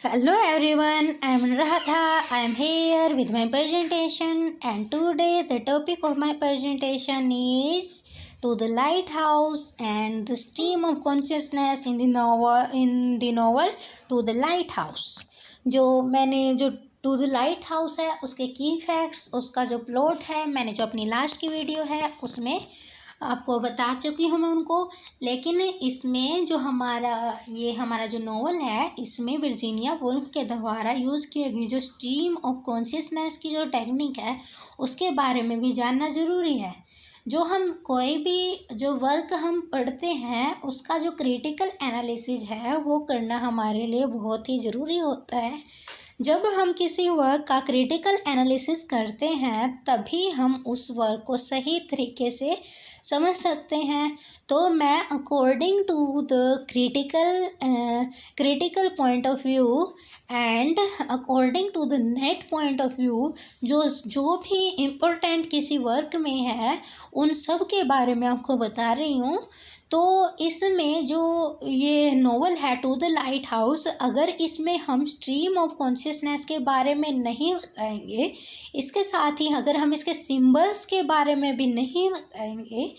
Hello everyone, I am Radha. I am here with my presentation, and today the topic of my presentation is To the Lighthouse and the stream of consciousness in the novel To the Lighthouse. जो to the light house है उसके की facts, उसका जो plot है, मैंने जो अपनी लास्ट की वीडियो है उसमें आपको बता चुकी हूँ मैं उनको। लेकिन इसमें जो हमारा जो नॉवल है, इसमें वर्जीनिया वुल्फ के द्वारा यूज़ की गई जो स्ट्रीम ऑफ कॉन्शियसनेस की जो टेक्निक है उसके बारे में भी जानना ज़रूरी है। जो हम कोई भी जो वर्क हम पढ़ते हैं उसका जो क्रिटिकल एनालिसिस है वो करना हमारे लिए बहुत ही ज़रूरी होता है। जब हम किसी वर्क का क्रिटिकल एनालिसिस करते हैं तभी हम उस वर्क को सही तरीके से समझ सकते हैं। तो मैं according to the critical point of view and according to the net point of view जो भी इम्पोर्टेंट किसी वर्क में है उन सब के बारे में आपको बता रही हूँ। तो इसमें जो ये नॉवल है टू द लाइट हाउस, अगर इसमें हम स्ट्रीम ऑफ कॉन्शियसनेस के बारे में नहीं बताएंगे, इसके साथ ही अगर हम इसके सिंबल्स के बारे में भी नहीं बताएंगे,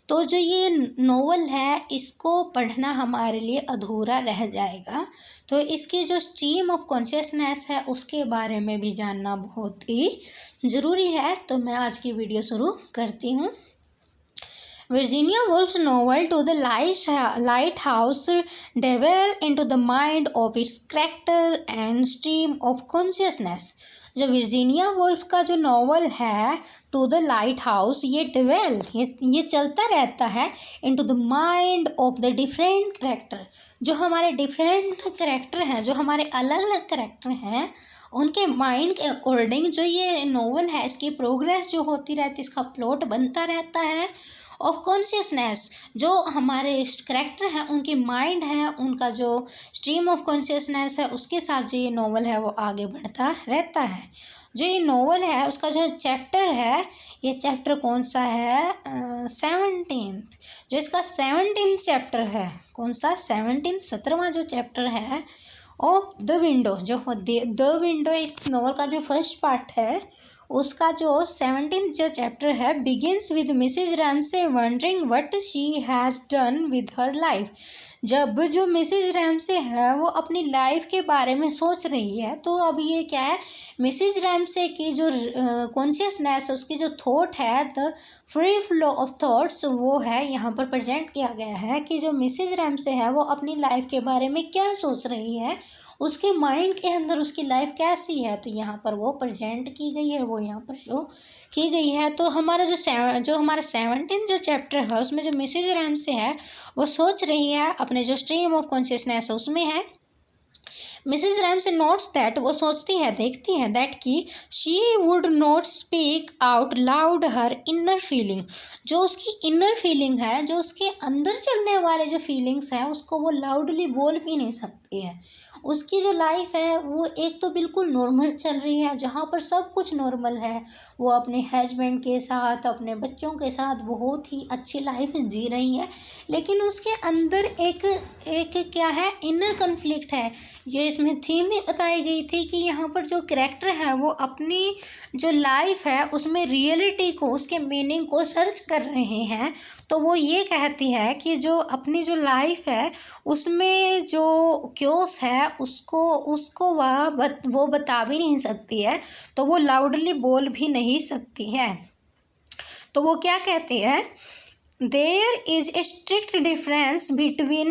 तो जो ये नॉवल है इसको पढ़ना हमारे लिए अधूरा रह जाएगा। तो इसकी जो स्ट्रीम ऑफ कॉन्शियसनेस है उसके बारे में भी जानना बहुत ही ज़रूरी है। तो मैं आज की वीडियो शुरू करती हूँ। Virginia Woolf's novel To the Lighthouse delves into the mind of its character and stream of consciousness. जो वर्जीनिया वुल्फ का जो नॉवल है टू द लाइट हाउस, ये चलता रहता है into the mind of the different character. जो हमारे डिफरेंट कैरेक्टर हैं, जो हमारे अलग अलग कैरेक्टर हैं, उनके माइंड के अकॉर्डिंग जो ये नॉवल है इसकी प्रोग्रेस जो होती रहती है, इसका प्लॉट बनता रहता है। ऑफ कॉन्शियसनेस, जो हमारे कैरेक्टर हैं उनकी माइंड है, उनका जो स्ट्रीम ऑफ कॉन्शियसनेस है उसके साथ जो ये नॉवल है वो आगे बढ़ता रहता है। जो ये नॉवल है उसका जो चैप्टर है, ये चैप्टर कौन सा है? 17th। जो इसका 17th चैप्टर है, कौन सा? 17वां जो चैप्टर है ऑफ द विंडो। जो द विंडो इस नॉवल का जो फर्स्ट पार्ट है उसका जो 17th जो चैप्टर है begins with Mrs Ramsay wondering what she has done with her life. जब जो मिसेज रैमसे है वो अपनी लाइफ के बारे में सोच रही है, तो अब ये क्या है, मिसेज रैमसे की जो कॉन्शियसनेस, उसकी जो थॉट है, the free flow of thoughts, वो है यहाँ पर प्रेजेंट किया गया है कि जो मिसेज रैमसे है वो अपनी लाइफ के बारे में क्या सोच रही है, उसके माइंड के अंदर उसकी लाइफ कैसी है। तो यहाँ पर वो प्रेजेंट की गई है, वो यहाँ पर शो की गई है। तो हमारा जो हमारा 17 जो चैप्टर है उसमें जो मिसेज रैमसे है वो सोच रही है, अपने जो स्ट्रीम ऑफ कॉन्शियसनेस उसमें है। मिसेज रैमसे नोट्स दैट, वो सोचती है, देखती है दैट कि she would not speak out loud her inner feeling. जो उसकी इनर फीलिंग है, जो उसके अंदर चलने वाले जो फीलिंग्स हैं उसको वो लाउडली बोल भी नहीं सकती है। उसकी जो लाइफ है वो एक तो बिल्कुल नॉर्मल चल रही है, जहाँ पर सब कुछ नॉर्मल है, वो अपने हस्बैंड के साथ, अपने बच्चों के साथ बहुत ही अच्छी लाइफ जी रही है। लेकिन उसके अंदर एक क्या है, इनर कन्फ्लिक्ट है। ये इसमें थीम भी बताई गई थी कि यहाँ पर जो कैरेक्टर है वो अपनी जो लाइफ है उसमें रियलिटी को, उसके मीनिंग को सर्च कर रहे हैं। तो वो ये कहती है कि जो अपनी जो लाइफ है उसमें जो क्योस है उसको वो बता भी नहीं सकती है, तो वो लाउडली बोल भी नहीं सकती है। तो वो क्या कहती है, There is a strict difference between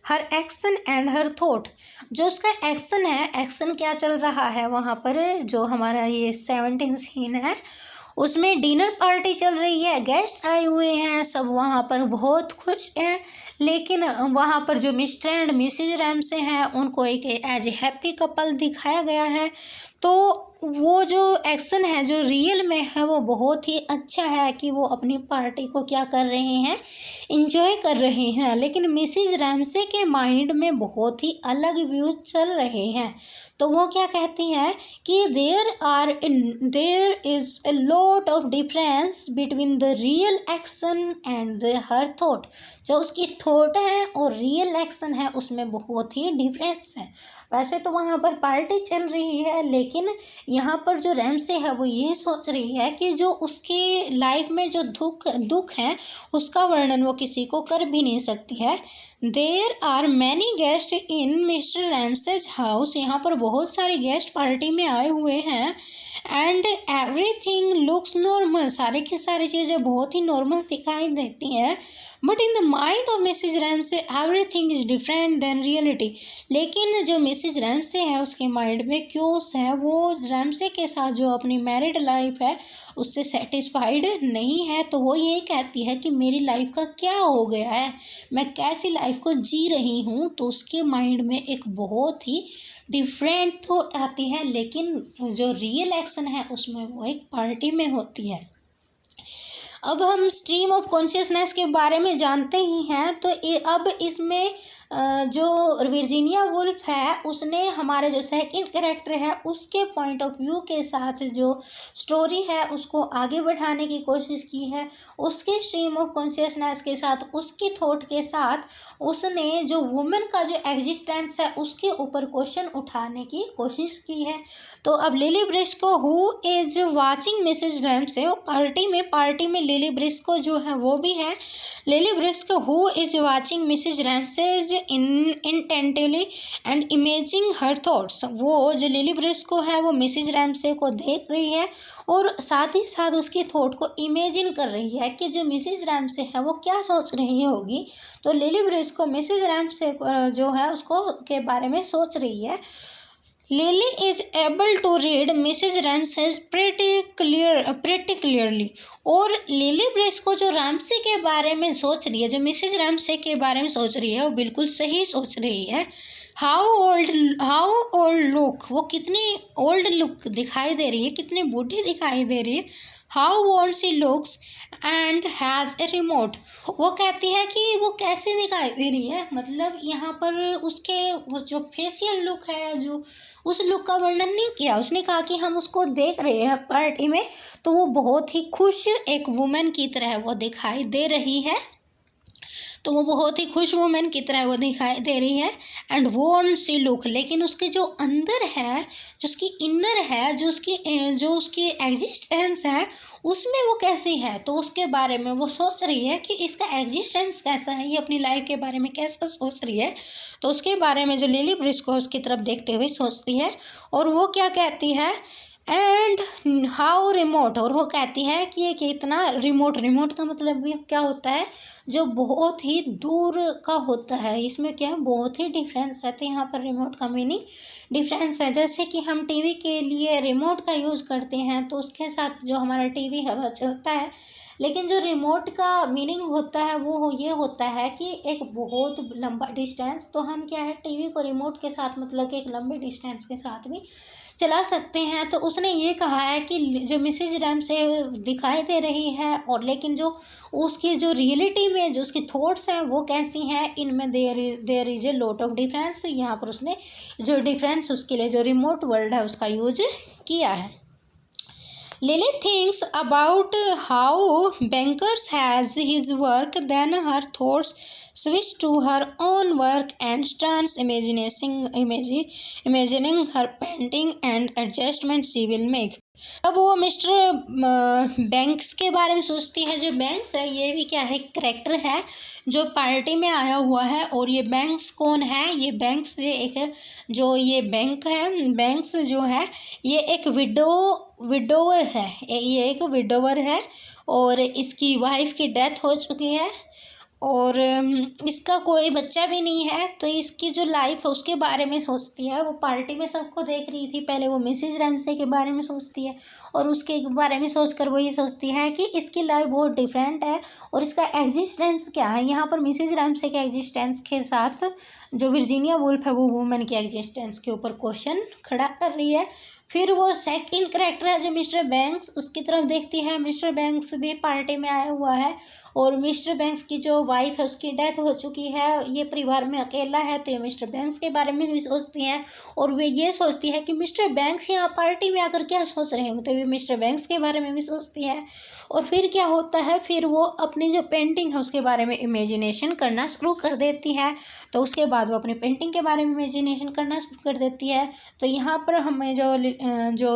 her action and her thought। जो उसका एक्शन है, एक्शन क्या चल रहा है वहाँ पर, जो हमारा ये 17 सीन है उसमें डिनर पार्टी चल रही है, गेस्ट आए हुए हैं, सब वहाँ पर बहुत खुश हैं। लेकिन वहाँ पर जो मिस्टर एंड मिसेज रैमसे हैं उनको एक एज ए हैप्पी कपल दिखाया गया है। तो वो जो एक्शन है जो रियल में है वो बहुत ही अच्छा है कि वो अपनी पार्टी को क्या कर रहे हैं, इंजॉय कर रहे हैं। लेकिन मिसेज रैमसे के माइंड में बहुत ही अलग व्यूज चल रहे हैं। तो वो क्या कहती हैं कि there is a law lot of difference between the real action and her thought. जो उसकी थॉट है और रियल एक्शन है उसमें बहुत ही डिफरेंस है। वैसे तो वहाँ पर पार्टी चल रही है, लेकिन यहाँ पर जो रैमसे है वो ये सोच रही है कि जो उसकी लाइफ में जो दुख है उसका वर्णन वो किसी को कर भी नहीं सकती है। There are many guest in mister Ramsay's house. यहाँ पर बहुत सारे गेस्ट पार्टी में आए हुए हैं। And everything looks normal. सारी की सारी चीज़ें बहुत ही नॉर्मल दिखाई देती हैं। But in the mind of Mrs Ramsay everything is different than reality. लेकिन जो मिसिज रैमसे है उसके माइंड में क्योस है, वो रैमसे के साथ जो अपनी मैरिड लाइफ है उससे सेटिस्फाइड नहीं है। तो वो ये कहती है कि मेरी लाइफ का क्या हो गया है, मैं कैसी लाइफ को जी रही हूँ। तो उसके माइंड में एक बहुत ही डिफरेंट थॉट आती है, लेकिन जो रियल एक्शन है उसमें वो एक पार्टी में होती है। अब हम स्ट्रीम ऑफ कॉन्शियसनेस के बारे में जानते ही हैं। तो अब इसमें जो वर्जीनिया वुल्फ है उसने हमारे जो सेकंड कैरेक्टर है उसके पॉइंट ऑफ व्यू के साथ जो स्टोरी है उसको आगे बढ़ाने की कोशिश की है। उसके स्ट्रीम ऑफ कॉन्शियसनेस के साथ, उसकी थॉट के साथ उसने जो वुमेन का जो एग्जिस्टेंस है उसके ऊपर क्वेश्चन उठाने की कोशिश की है। तो अब Lily Briscoe who is watching Mrs Ramsay, party में लिली ब्रिस्को जो है वो भी है। Lily Briscoe who is watching Mrs Ramsay intently and imagining her thoughts. वो जो लिली ब्रिस्को है वो मिसेज रैमसे को देख रही है और साथ ही साथ उसकी थॉट को इमेजिन कर रही है कि जो मिसेज रैमसे है वो क्या सोच रही होगी। तो लिली ब्रिस्को मिसेज रैमसे जो है उसको के बारे में सोच रही है। Lily is able to read Mrs. Ramsey pretty clearly। और लिली ब्रिस्को जो रैमसे के बारे में सोच रही है, जो मिसेज रैमसे के बारे में सोच रही है वो बिल्कुल सही सोच रही है। हाउ ओल्ड लुक, वो कितनी ओल्ड लुक दिखाई दे रही है, कितनी बूढ़ी दिखाई दे रही है। How old she looks and has a remote. वो कहती है कि वो कैसे दिखाई दे रही है, मतलब यहाँ पर उसके वो जो फेशियल लुक है, जो उस लुक का वर्णन नहीं किया। उसने कहा कि हम उसको देख रहे हैं पार्टी में तो वो बहुत ही खुश एक वुमेन की तरह वो दिखाई दे रही है। तो वो बहुत ही खुश वुमेन की तरह वो दिखाई दे रही है। एंड वॉन्ट सी लुक, लेकिन उसके जो अंदर है, जो उसकी इनर है, जो उसकी एग्जिस्टेंस है उसमें वो कैसी है, तो उसके बारे में वो सोच रही है कि इसका एग्जिस्टेंस कैसा है, ये अपनी लाइफ के बारे में कैसा सोच रही है। तो उसके बारे में जो लिली ब्रिस्को उसकी तरफ देखते हुए सोचती है। और वो क्या कहती है, एंड हाउ रिमोट। और वो कहती है कि ये कितना रिमोट का मतलब भी क्या होता है, जो बहुत ही दूर का होता है। इसमें क्या है, बहुत ही डिफरेंस है। तो यहाँ पर रिमोट का मीनिंग डिफरेंस है। जैसे कि हम टीवी के लिए रिमोट का यूज़ करते हैं तो उसके साथ जो हमारा टीवी है वह चलता है, लेकिन जो रिमोट का मीनिंग होता है वो ये होता है कि एक बहुत लंबा डिस्टेंस। तो हम क्या है, टीवी को रिमोट के साथ मतलब कि एक लंबे डिस्टेंस के साथ भी चला सकते हैं। तो उसने ये कहा है कि जो मिसेज रैमसे दिखाई दे रही है और लेकिन जो उसकी जो रियलिटी में जो उसकी थॉट्स हैं वो कैसी हैं, इनमें there is a lot of difference. यहाँ पर उसने जो डिफरेंस उसके लिए जो रिमोट वर्ल्ड है उसका यूज किया है। Lily thinks about how Bankers has his work, then her thoughts switch to her own work and starts imagining her painting and adjustments she will make. अब वो मिस्टर बैंक्स के बारे में सोचती है। जो बैंक्स है ये भी क्या है, करेक्टर है जो पार्टी में आया हुआ है। और ये बैंक्स कौन है, ये बैंक्स एक जो ये बैंक है, बैंक्स जो है ये एक विडोवर है। ये एक विडोवर है और इसकी वाइफ की डेथ हो चुकी है और इसका कोई बच्चा भी नहीं है। तो इसकी जो लाइफ है उसके बारे में सोचती है। वो पार्टी में सबको देख रही थी, पहले वो मिसेज रैमसे के बारे में सोचती है और उसके बारे में सोचकर वो ये सोचती है कि इसकी लाइफ बहुत डिफरेंट है और इसका एग्जिस्टेंस क्या है। यहाँ पर मिसेज रैमसे के एग्जिस्टेंस के साथ जो वर्जीनिया वुल्फ है वो वुमेन के एग्जिस्टेंस के ऊपर क्वेश्चन खड़ा कर रही है। फिर वो सेकंड कैरेक्टर है जो मिस्टर बैंक्स, उसकी तरफ देखती है। मिस्टर बैंक्स भी पार्टी में आया हुआ है और मिस्टर बैंक्स की जो वाइफ है उसकी डेथ हो चुकी है, ये परिवार में अकेला है, तो ये मिस्टर बैंक्स के बारे में भी सोचती हैं और वे ये सोचती है कि मिस्टर बैंक्स यहाँ पार्टी में आकर क्या सोच रहे होंगे, तो वे मिस्टर बैंक्स के बारे में भी सोचती है। और फिर क्या होता है, फिर वो अपनी जो पेंटिंग है उसके बारे में इमेजिनेशन करना शुरू कर देती है। तो उसके बाद वो अपनी पेंटिंग के बारे में इमेजिनेशन करना शुरू कर देती है। तो यहाँ पर हमें जो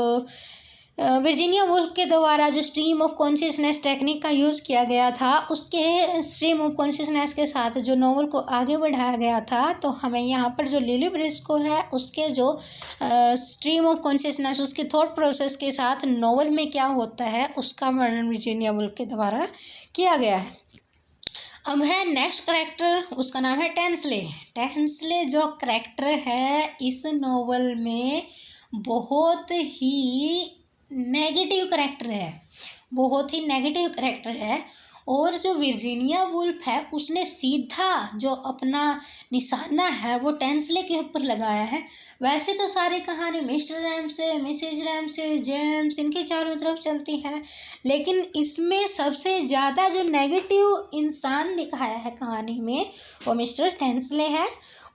वर्जीनिया वुल्फ के द्वारा जो स्ट्रीम ऑफ कॉन्शियसनेस टेक्निक का यूज़ किया गया था, उसके स्ट्रीम ऑफ कॉन्शियसनेस के साथ जो नॉवल को आगे बढ़ाया गया था, तो हमें यहाँ पर जो लिली ब्रिस्को है उसके जो स्ट्रीम ऑफ कॉन्शियसनेस, उसके थॉट प्रोसेस के साथ नॉवल में क्या होता है उसका वर्णन वर्जीनिया वुल्फ के द्वारा किया गया है। अब है नेक्स्ट करेक्टर, उसका नाम है टेंसले। टेंसले जो करेक्टर है इस नॉवल में बहुत ही नेगेटिव करेक्टर है, बहुत ही नेगेटिव करेक्टर है। और जो वर्जीनिया वुल्फ है उसने सीधा जो अपना निशाना है वो टेंसले के ऊपर लगाया है। वैसे तो सारी कहानी Mr Ramsay, Mrs Ramsay, James, इनके चारों तरफ चलती है, लेकिन इसमें सबसे ज़्यादा जो नेगेटिव इंसान दिखाया है कहानी में वो मिस्टर टेंसले है।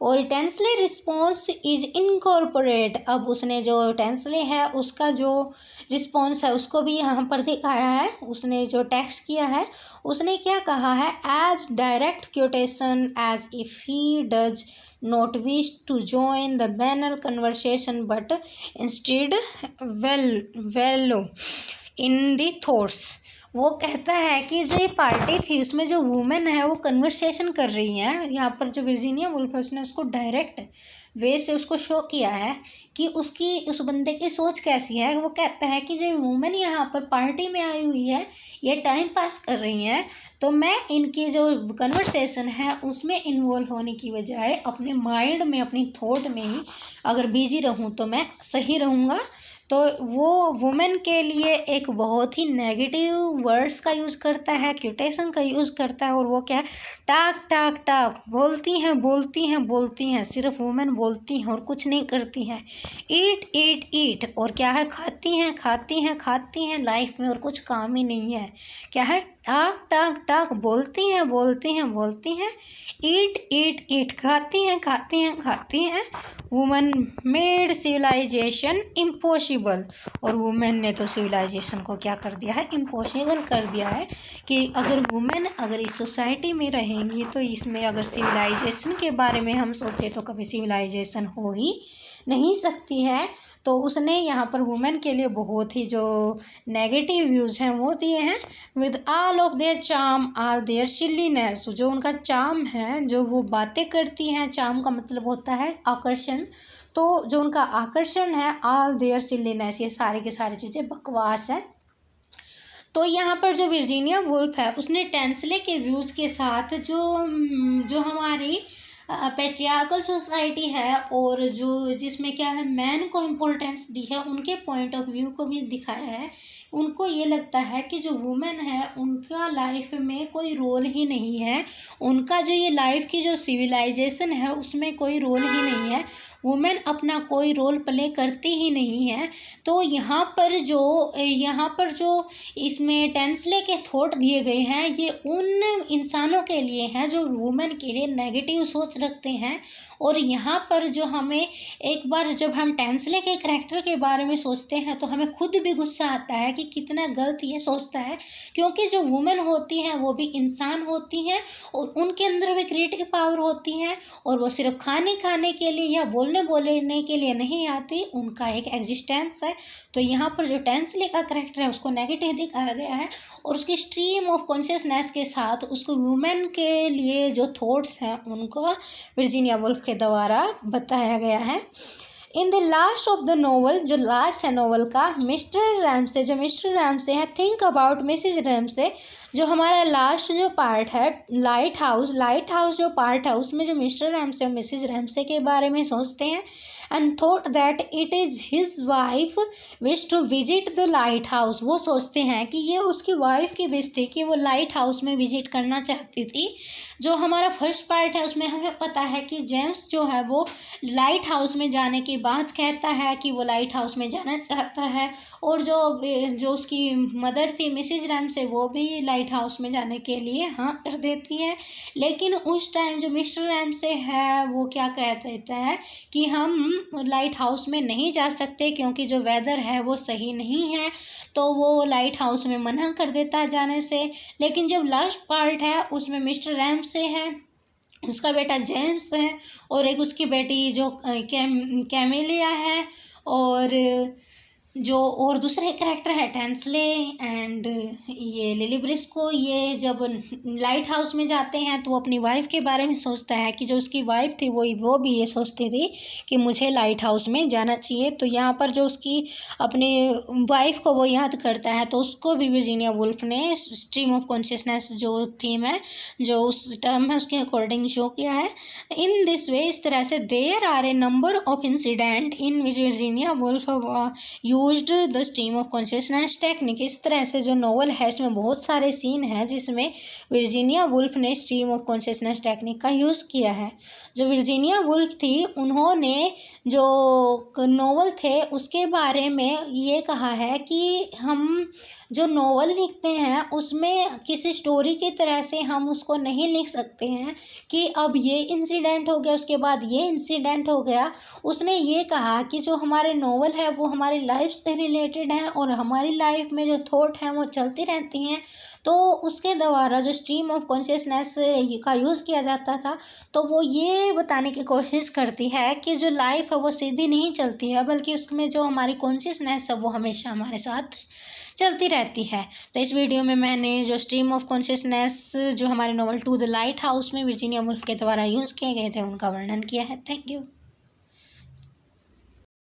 और टेंसले रिस्पॉन्स इज इनकॉर्पोरेट। अब उसने जो टेंसले है उसका जो रिस्पॉन्स है उसको भी यहाँ पर दिखाया है। उसने जो टेक्स्ट किया है उसने क्या कहा है, as direct quotation as if he does not wish to join the banner conversation but instead wallow in the thoughts. वो कहता है कि जो ये पार्टी थी उसमें जो वुमेन है वो कन्वर्सेशन कर रही हैं। यहाँ पर जो वर्जीनिया वुल्फ है उसने उसको डायरेक्ट वे से उसको शो किया है कि उसकी उस बंदे की सोच कैसी है। वो कहता है कि जो वुमेन यहाँ पर पार्टी में आई हुई है ये टाइम पास कर रही हैं, तो मैं इनकी जो कन्वर्सेशन है उसमें इन्वॉल्व होने की बजाय अपने माइंड में, अपनी थॉट में ही अगर बिजी रहूँ तो मैं सही रहूँगा। तो वो वुमेन के लिए एक बहुत ही नेगेटिव वर्ड्स का यूज़ करता है, क्यूटेशन का यूज़ करता है। और वो क्या है, टाक टाक टाक, बोलती हैं बोलती हैं बोलती हैं, सिर्फ वुमेन बोलती हैं और कुछ नहीं करती हैं। ईट ईट ईट, और क्या है, खाती हैं खाती हैं खाती हैं लाइफ में और कुछ काम ही नहीं है। क्या है, टाक टाक टाक, बोलती हैं बोलती हैं बोलती हैं, ईट ईट ईट, खाती हैं खाती हैं खाती हैं। वुमेन मेड सिविलाइजेशन इम्पॉसिबल, और वुमेन ने तो सिविलाइजेशन को क्या कर दिया है, इम्पॉसिबल कर दिया है। कि अगर वुमेन अगर इस सोसाइटी में रहेंगी तो इसमें अगर सिविलाइजेशन के बारे में हम सोचें तो कभी सिविलाइजेशन हो ही नहीं सकती है। तो उसने यहाँ पर वुमेन के लिए बहुत ही जो नेगेटिव व्यूज़ हैं वो दिए हैं। With all of their charm all their silliness, जो उनका चार्म है, जो वो बातें करती हैं, चार्म का मतलब होता है आकर्षण, तो जो उनका आकर्षण है, ऑल देयर सिलीनेस, ये सारी की सारी चीज़ें बकवास है। तो यहाँ पर जो वर्जीनिया वुल्फ है उसने टेंसले के व्यूज़ के साथ जो हमारी पैट्रियार्कल सोसाइटी है और जो जिसमें क्या है मैन को इम्पोर्टेंस दी है, उनके पॉइंट ऑफ व्यू को भी दिखाया है। उनको ये लगता है कि जो वुमेन है उनका लाइफ में कोई रोल ही नहीं है, उनका जो ये लाइफ की जो सिविलाइजेशन है उसमें कोई रोल ही नहीं है, वुमेन अपना कोई रोल प्ले करती ही नहीं है। तो यहाँ पर जो इसमें टेंसले के थॉट दिए गए हैं ये उन इंसानों के लिए हैं जो वुमेन के लिए नेगेटिव सोच रखते हैं। और यहाँ पर जो हमें एक बार जब हम टेंसले के करैक्टर के बारे में सोचते हैं तो हमें खुद भी गुस्सा आता है कि कितना गलत ये सोचता है, क्योंकि जो वुमेन होती हैं वो भी इंसान होती हैं और उनके अंदर भी क्रिएटिव पावर होती है और वो सिर्फ खाने के लिए या बोलने के लिए नहीं आती, उनका एक एग्जिस्टेंस है। तो यहाँ पर जो टेंसले का करैक्टर है उसको नेगेटिव दिखाया गया है और उसकी स्ट्रीम ऑफ कॉन्शियसनेस के साथ उसको वुमेन के लिए जो थॉट्स हैं उनको वर्जीनिया वुल्फ के द्वारा बताया गया है। In the last of the novel, जो लास्ट है नॉवल का, मिस्टर रैमसे है थिंक अबाउट मिसेज रैमसे। जो हमारा लास्ट जो पार्ट है लाइट हाउस जो पार्ट है उसमें जो मिस्टर रैमसे और मिसेज रैमसे के बारे में सोचते हैं and thought that it is his wife wish to visit the lighthouse. वो सोचते हैं कि ये उसकी वाइफ की विश थी कि वो लाइट हाउस में विजिट करना चाहती थी। जो हमारा फर्स्ट पार्ट है उसमें हमें पता है कि जेम्स जो है वो लाइट हाउस में जाने की बात कहता है कि वो लाइट हाउस में जाना चाहता है, और जो उसकी मदर थी मिसिज रैमसे, वो भी लाइट हाउस में जाने के लिए हाँ कर देती है। लेकिन उस टाइम जो मिस्टर रैमसे है वो क्या कह देता है कि हम लाइट हाउस में नहीं जा सकते क्योंकि जो वेदर है वो सही नहीं है, तो वो लाइट हाउस में मना कर देता है जाने से। लेकिन जब लास्ट पार्ट है उसमें मिस्टर रैमसे है, उसका बेटा जेम्स है, और एक उसकी बेटी जो कैमेलिया है, और जो और दूसरे कैरेक्टर है टेंसले एंड ये लिली ब्रिस्को। ये जब लाइट हाउस में जाते हैं तो वो अपनी वाइफ के बारे में सोचता है कि जो उसकी वाइफ थी वो भी ये सोचती थी कि मुझे लाइट हाउस में जाना चाहिए। तो यहाँ पर जो उसकी अपनी वाइफ को वो याद करता है, तो उसको भी वर्जीनिया वुल्फ ने स्ट्रीम ऑफ कॉन्शियसनेस जो थीम है, जो उस टर्म है, उसके अकॉर्डिंग शो किया है। इन दिस वे, इस तरह से there are a number of incident in which Virginia Woolf used the stream of consciousness technique. इस तरह से जो नॉवल है इसमें बहुत सारे सीन हैं जिसमें वर्जीनिया वुल्फ ने स्ट्रीम ऑफ कॉन्शियसनेस टेक्निक का यूज़ किया है। जो वर्जीनिया वुल्फ थी उन्होंने जो नॉवल थे उसके बारे में ये कहा है कि हम जो नॉवल लिखते हैं उसमें किसी स्टोरी की तरह से हम उसको नहीं लिख सकते हैं कि अब ये इंसिडेंट हो गया उसके बाद ये इंसिडेंट हो गया। उसने ये कहा कि जो हमारे नॉवल है वो हमारी लाइफ से रिलेटेड है और हमारी लाइफ में जो थॉट हैं वो चलती रहती हैं, तो उसके द्वारा जो स्ट्रीम ऑफ कॉन्शियसनेस का यूज़ किया जाता था, तो वो ये बताने की कोशिश करती है कि जो लाइफ है वो सीधी नहीं चलती है, बल्कि उसमें जो हमारी कॉन्शियसनेस है वो हमेशा हमारे साथ चलती रहती है। तो इस वीडियो में मैंने जो स्ट्रीम ऑफ कॉन्शियसनेस जो हमारे novel To the Lighthouse में वर्जीनिया वुल्फ के द्वारा यूज़ किए गए थे उनका वर्णन किया है। Thank you.